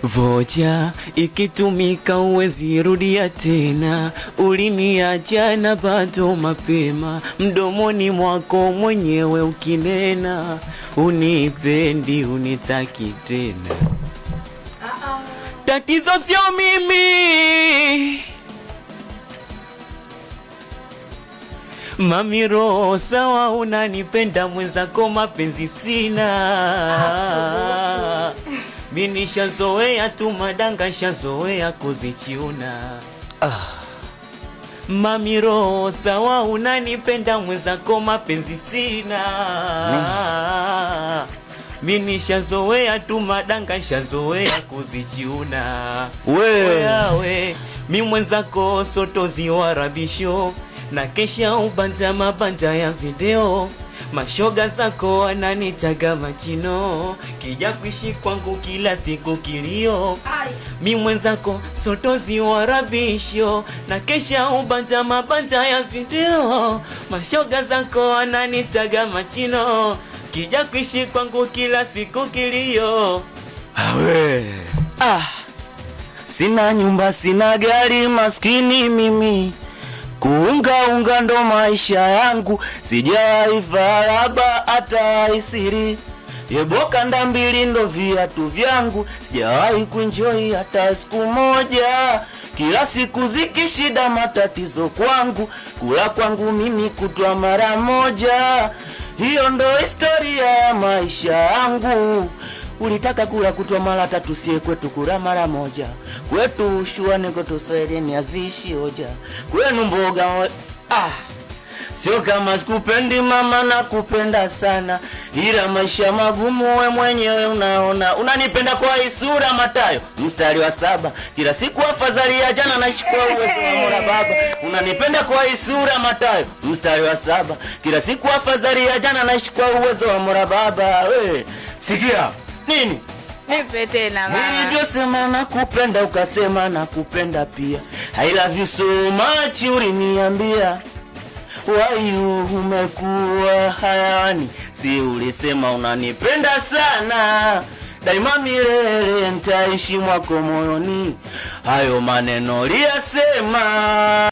Vocha ikitumika uwezi rudia tena, uliniacha na bado mapema, mdomoni mwako mwenyewe ukinena, unipendi unitaki tena. Tatizo sio mimi mami, roho sawa, unanipenda mwenzako mapenzi sina. Mimi shazoea tu madanga, shazoea kuzichiuna. Mami, roho sawa, unanipenda mwenzako mapenzi sina. Mimi shazoea tu madanga, shazoea kuzichiuna. Wewe mimi mwenzako sotozi wa rabisho, na kesha ubanja mabanja ya video, mashoga zako wananitaga machino, kija kuishi kwangu kila siku kilio. Mimi mwenzako sotozi wa rabisho, na kesha ubanja mabanja ya video, mashoga zako wananitaga machino, kija kuishi kwangu kila siku kilio. Sina nyumba, sina gari, maskini mimi, kuunga ndo maisha yangu, sijawahi faraba hata isiri, yeboka ndambili ndo viatu vyangu, sijawahi kuenjoy hata siku moja, kila siku zikishida matatizo kwangu, kula kwangu mimi kutwa mara moja, hiyo ndo historia ya maisha yangu. Ulitaka kula kutwa mara tatu, sie kwetu kula mara moja, kwetu shuane kwetu Swahilini azishi hoja, kwenu mboga sio kama sikupendi mama, na kupenda sana, ila maisha magumu, we mwenyewe unaona. Unanipenda kwa isura, Mathayo mstari wa 7, kila siku afadhali ya jana, naishi kwa uwezo wa Mola Baba. Unanipenda kwa isura, Mathayo mstari wa 7, kila siku afadhali ya jana, naishi kwa uwezo wa Mola Baba. Sikia nini? Nipe tena mama. Nilivyosema nakupenda, ukasema nakupenda pia. I love you so much, uliniambia. Why you umekuwa hayawani, si ulisema unanipenda sana, daima milele nitaishi mwako moyoni, hayo maneno liyasema.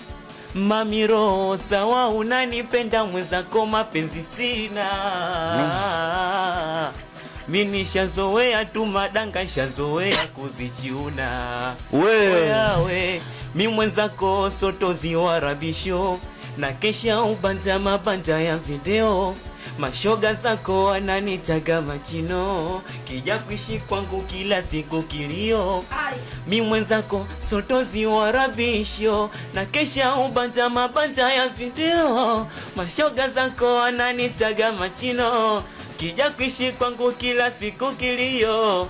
Mami, roho sawa, unanipenda mwenzako mapenzi sina. Mimi shazoea tu madanga, shazoea kuzichiuna. Wewe mimi mwenzako sotozi wa rabisho, na kesha ubanja mabanja ya video, mashoga zako wananitaga machino, kija kuishi kwangu kila siku kilio. Mimi mwenzako sotozi wa rabisho, na kesha ubanja mabanja ya video, mashoga zako wananitaga machino, kija kuishi kwangu kila siku kilio.